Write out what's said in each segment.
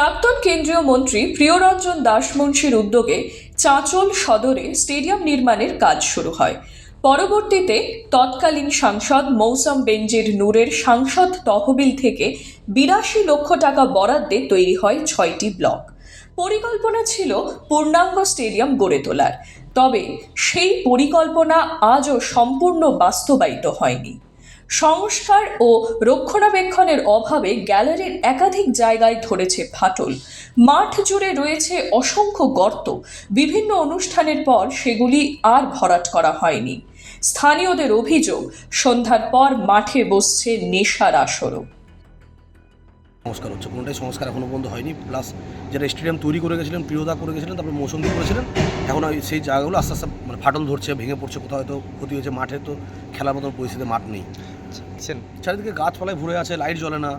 প্রাক্তন কেন্দ্রীয় মন্ত্রী প্রিয়রঞ্জন দাসমুন্সির উদ্যোগে চাঁচল সদরে স্টেডিয়াম নির্মাণের কাজ শুরু হয়। পরবর্তীতে তৎকালীন সাংসদ মৌসম বেনজির নূরের সাংসদ তহবিল থেকে ৮২ লক্ষ টাকা বরাদ্দে তৈরি হয় ৬টি ব্লক। পরিকল্পনা ছিল পূর্ণাঙ্গ স্টেডিয়াম গড়ে তোলার, তবে সেই পরিকল্পনা আজও সম্পূর্ণ বাস্তবায়িত হয়নি। সংস্কার ও রক্ষণাবেক্ষণের অভাবে গ্যালারির একাধিক জায়গায় ধরেছে ফাটল। মাঠ জুড়ে রয়েছে অসংখ্য গর্ত। বিভিন্ন অনুষ্ঠানের পর সেগুলি আর ভরাট করা হয়নি। স্থানীয়দের অভিযোগ, সন্ধ্যার পর মাঠে বসছে নেশার আসরও। সংস্কার হচ্ছে, কোনোটাই সংস্কার এখনো পর্যন্ত হয়নি। প্লাস যারা স্টেডিয়াম তৈরি করে গেছিলেন, প্রিয়দা করে গেছিলেন, তারপরে মৌসুমী করেছিলেন, এখন সেই জায়গাগুলো আস্তে আস্তে ফাটল ধরছে, ভেঙে পড়ছে, কোথাও হয়তো ক্ষতি হয়েছে। মাঠে তো খেলার মতন পরিস্থিতি মাঠ নেই, চারিদিকে গাছপালায় ভরে আছে, লাইট জ্বলে না,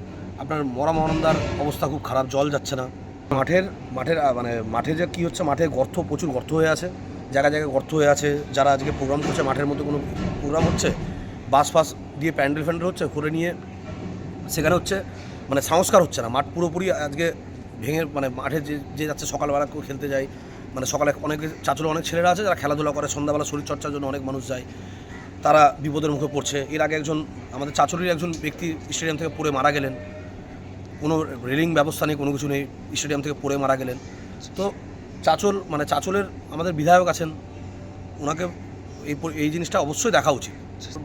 আপনার মরামরন্দার অবস্থা খুব খারাপ, জল যাচ্ছে না। মাঠে যে কী হচ্ছে, মাঠে গর্ত, প্রচুর গর্ত হয়ে আছে, জায়গায় জায়গায় গর্ত হয়ে আছে। যারা আজকে প্রোগ্রাম করছে, মাঠের মধ্যে কোনো প্রোগ্রাম হচ্ছে, বাস ফাস দিয়ে প্যান্ডেল ফ্যান্ডেল হচ্ছে, করে নিয়ে সেখানে হচ্ছে সংস্কার হচ্ছে না। মাঠ পুরোপুরি আজকে ভেঙে, মাঠে যে যাচ্ছে সকালবেলা কেউ খেলতে যায়, সকালে অনেক চাঁচলে অনেক ছেলেরা আছে যারা খেলাধুলা করে, সন্ধ্যাবেলা শরীরচর্চার জন্য অনেক মানুষ যায়, তারা বিপদের মুখে পড়ছে। এর আগে আমাদের চাঁচলের একজন ব্যক্তি স্টেডিয়াম থেকে পড়ে মারা গেলেন, কোনো রেলিং ব্যবস্থা নেই, কোনো কিছু নেই, স্টেডিয়াম থেকে পড়ে মারা গেলেন। তো চাঁচলের আমাদের বিধায়ক আছেন, ওনাকে এই জিনিসটা অবশ্যই দেখা উচিত।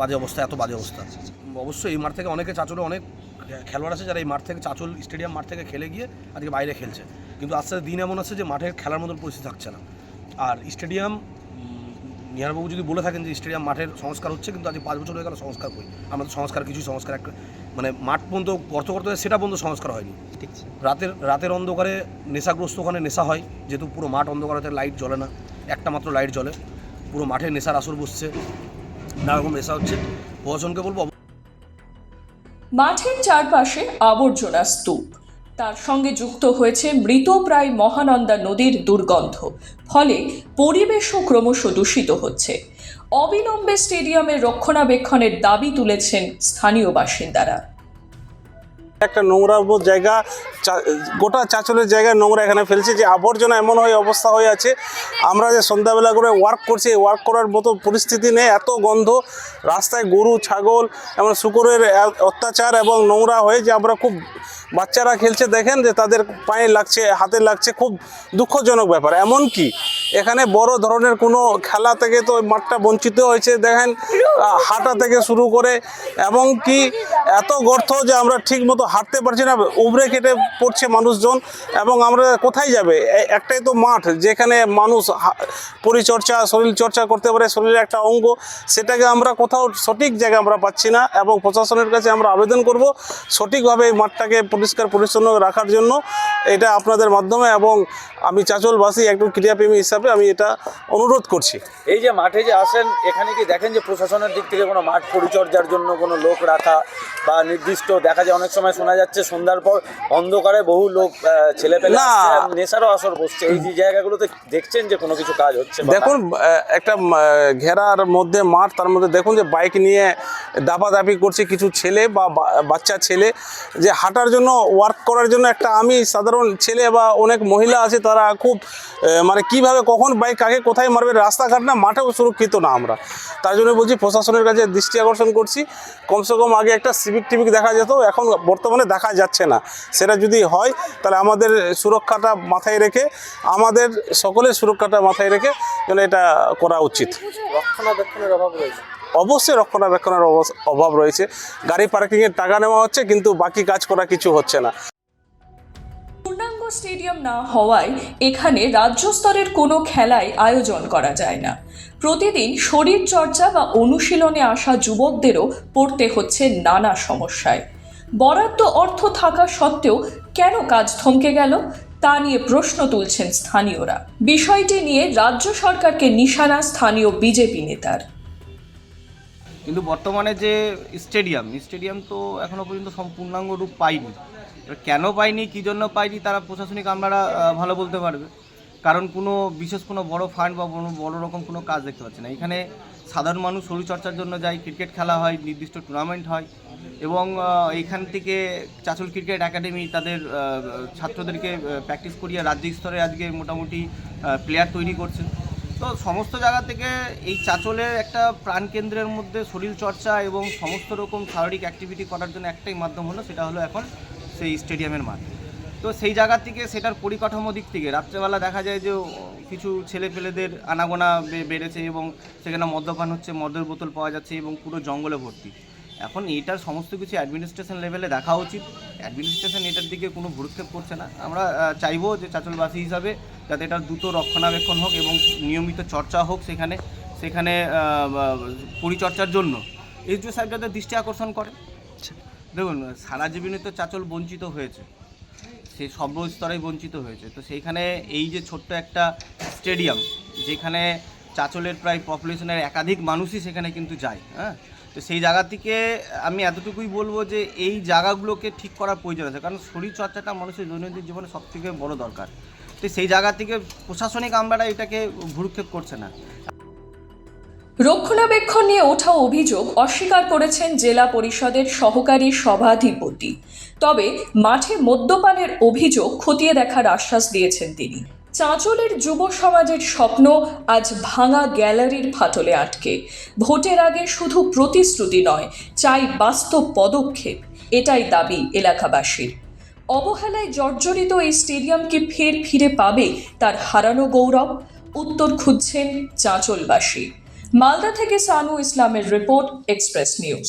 বাজে অবস্থা, এত বাজে অবস্থা। অবশ্যই এই মাঠ থেকে অনেকে, চাঁচলে অনেক খেলোয়াড় আছে যারা এই মাঠ থেকে, চাঁচল স্টেডিয়াম মাঠ থেকে খেলে গিয়ে আজকে বাইরে খেলছে, কিন্তু আস্তে দিন এমন আছে যে মাঠের খেলার মতন পরিস্থিতি থাকছে না। আর স্টেডিয়াম, নিহারবাবু যদি বলে থাকেন যে স্টেডিয়াম মাঠের সংস্কার হচ্ছে, কিন্তু আজ 5 বছর হয়ে গেল সংস্কার করি। আমাদের সংস্কার একটা মাঠ পর্যন্ত গর্ত সেটা পর্যন্ত সংস্কার হয়নি। ঠিক রাতের অন্ধকারে নেশাগ্রস্ত, ওখানে নেশা হয়, যেহেতু পুরো মাঠ অন্ধকার, লাইট জ্বলে না, একটা মাত্র লাইট জ্বলে, পুরো মাঠে নেশার আসর বসছে, নানা রকম নেশা হচ্ছে। প্রশাসনকে বলবো, মাঠের চারপাশে আবর্জনা স্তূপ, তার সঙ্গে যুক্ত হয়েছে মৃতপ্রায় মহানন্দা নদীর দুর্গন্ধ, ফলে পরিবেশও ক্রমশ দূষিত হচ্ছে। অবিলম্বে স্টেডিয়ামের রক্ষণাবেক্ষণের দাবি তুলেছেন স্থানীয় বাসিন্দারা। একটা নোংরা জায়গা, গোটা চাঁচলের জায়গায় নোংরা এখানে ফেলছে, যে আবর্জনা এমন অবস্থা হয়ে আছে। আমরা যে সন্ধ্যাবেলা করে ওয়ার্ক করছি, ওয়ার্ক করার মতো পরিস্থিতি নেই, এত গন্ধ। রাস্তায় গরু, ছাগল এবং শুকুরের অত্যাচার এবং নোংরা হয়ে, যে আমরা খুব, বাচ্চারা খেলছে, দেখেন যে তাদের পায়ে লাগছে, হাতে লাগছে, খুব দুঃখজনক ব্যাপার। এমনকি এখানে বড় ধরনের কোনো খেলা থেকে তো মাঠটা বঞ্চিত হয়েছে, দেখেন হাঁটা থেকে শুরু করে, এবং কি এত গর্ত যে আমরা ঠিক মতো হাঁটতে পারছি না, উবড়ে কেটে পড়ছে মানুষজন। এবং আমরা কোথায় যাবে? একটাই তো মাঠ, যেখানে মানুষ পরিচর্যা, শরীর চর্চা করতে পারে, শরীরের একটা অঙ্গ, সেটাকে আমরা কোথাও সঠিক জায়গা আমরা পাচ্ছি না। এবং প্রশাসনের কাছে আমরা আবেদন করব সঠিকভাবে এই মাঠটাকে পরিষ্কার পরিচ্ছন্ন রাখার জন্য, এটা আপনাদের মাধ্যমে। এবং আমি চাঁচলবাসী, একটু ক্রীড়াপ্রেমী হিসাবে আমি এটা অনুরোধ করছি। এই যে মাঠে যে আসেন, এখানে কি দেখেন যে প্রশাসনের দিক থেকে কোনো মাঠ পরিচর্যার জন্য কোনো লোক রাখা, বা নির্দিষ্ট দেখা যায় অনেক সময় শোনা যাচ্ছে সন্ধ্যার পর অন্ধকারে বহু লোক ছেলেপেলে নেশারও আসর বসছে, এই যে জায়গাগুলোতে দেখছেন যে কোনো কিছু কাজ হচ্ছে? দেখুন, একটা ঘেরার মধ্যে মাঠ, তার মধ্যে দেখুন যে বাইক নিয়ে দাপাদাপি করছে কিছু ছেলে বা বাচ্চা ছেলে, যে হাঁটার জন্য, ওয়ার্ক করার জন্য। একটা আমি সাধারণ ছেলে বা অনেক মহিলা আছে, তারা খুব কিভাবে কখন বাইক কাকে কোথায় মারবে, রাস্তাঘাট না, মাঠেও সুরক্ষিত না আমরা। তার জন্য বলছি, প্রশাসনের কাছে দৃষ্টি আকর্ষণ করছি, কমসে কম আগে একটা সিভিক টিভিক দেখা যেত, এখন বর্তমানে দেখা যাচ্ছে না। সেটা যদি হয়, তাহলে আমাদের সুরক্ষাটা মাথায় রেখে, আমাদের সকলের সুরক্ষাটা মাথায় রেখে যেন এটা করা উচিত। রক্ষণাবেক্ষণের অভাব রয়েছে, অবশ্যই রক্ষণাবেক্ষণের অভাব রয়েছে। গাড়ি পার্কিংয়ের টাকা নেওয়া হচ্ছে, কিন্তু বাকি কাজ করা কিছু হচ্ছে না। পূর্ণাঙ্গ স্টেডিয়াম না হওয়ায় এখানে রাজ্য স্তরের কোনো খেলায় আয়োজন করা যায় না। প্রতিদিন শরীর চর্চা বা অনুশীলনে আসা যুবকদেরও পড়তে হচ্ছে নানা সমস্যায়। বরাদ্দ অর্থ থাকা সত্ত্বেও কেন কাজ থমকে গেল, তা নিয়ে প্রশ্ন তুলছেন স্থানীয়রা। বিষয়টি নিয়ে রাজ্য সরকারকে নিশানা স্থানীয় বিজেপি নেতার। কিন্তু বর্তমানে যে স্টেডিয়াম তো এখনও পর্যন্ত পূর্ণাঙ্গ রূপ পায়নি। কেন পায়নি, কী জন্য পায়নি, তারা প্রশাসনিক আমলারা ভালো বলতে পারবে। কারণ কোনো বিশেষ কোনো বড় ফান্ড বা বড় রকম কোনো কাজ দেখতে পাচ্ছি না। এখানে সাধারণ মানুষ শরীরচর্চার জন্য যায়, ক্রিকেট খেলা হয়, নির্দিষ্ট টুর্নামেন্ট হয় এবং এইখান থেকে চাঁচল ক্রিকেট একাডেমি তাদের ছাত্রদেরকে প্র্যাকটিস করিয়ে রাজ্য স্তরে আজকে মোটামুটি প্লেয়ার তৈরি করছে। তো সমস্ত জায়গা থেকে এই চাঁচলের একটা প্রাণকেন্দ্রের মধ্যে শরীরচর্চা এবং সমস্ত রকম শারীরিক অ্যাক্টিভিটি করার জন্য একটাই মাধ্যম হলো, সেটা হলো এখন সেই স্টেডিয়ামের মাঠ। তো সেই জায়গা থেকে সেটার পরিকাঠামো দিক থেকে রাত্রেবেলা দেখা যায় যে কিছু ছেলেপেলেদের আনাগোনা বেড়েছে এবং সেখানে মদ্যপান হচ্ছে, মদের বোতল পাওয়া যাচ্ছে এবং পুরো জঙ্গলে ভর্তি। এখন এটার সমস্ত কিছু অ্যাডমিনিস্ট্রেশন লেভেলে দেখা উচিত। অ্যাডমিনিস্ট্রেশন এটার দিকে কোনো ভ্রুক্ষেপ করছে না। আমরা চাইবো যে চাঁচলবাসী হিসাবে যাতে এটার দ্রুত রক্ষণাবেক্ষণ হোক এবং নিয়মিত চর্চা হোক সেখানে পরিচর্যার জন্য এইচডিও সাহেব যাতে দৃষ্টি আকর্ষণ করে। দেখুন, সারা জীবনে তো চাঁচল বঞ্চিত হয়েছে, সে সর্বস্তরেই বঞ্চিত হয়েছে। তো সেইখানে এই যে ছোট্ট একটা স্টেডিয়াম, যেখানে চাঁচলের প্রায় পপুলেশনের একাধিক মানুষই সেখানে কিন্তু যায়, হ্যাঁ, তো সেই জায়গা থেকে আমি এতটুকুই বলবো যে এই জায়গাগুলোকে ঠিক করার প্রয়োজন আছে, কারণ শরীরচর্চাটা মানুষের দৈনন্দিন জীবনে সবথেকে বড় দরকার। তো সেই জায়গা থেকে প্রশাসনিক আমলারা এটাকে ভ্রুক্ষেপ করছে না। রক্ষণাবেক্ষণ নিয়ে ওঠা অভিযোগ অস্বীকার করেছেন জেলা পরিষদের সহকারী সভাধিপতি। তবে মাঠে মদ্যপানের অভিযোগ খতিয়ে দেখার আশ্বাস দিয়েছেন তিনি। চাঁচলের যুব সমাজের স্বপ্ন আজ ভাঙা গ্যালারির ফাটলে আটকে। ভোটের আগে শুধু প্রতিশ্রুতি নয়, চাই বাস্তব পদক্ষেপ, এটাই দাবি এলাকাবাসীর। অবহেলায় জর্জরিত এই স্টেডিয়ামকে ফের ফিরে পাবে তার হারানো গৌরব? উত্তর খুঁজছেন চাঁচলবাসী। মালদা থেকে সানু ইসলামের রিপোর্ট, এক্সপ্রেস নিউজ।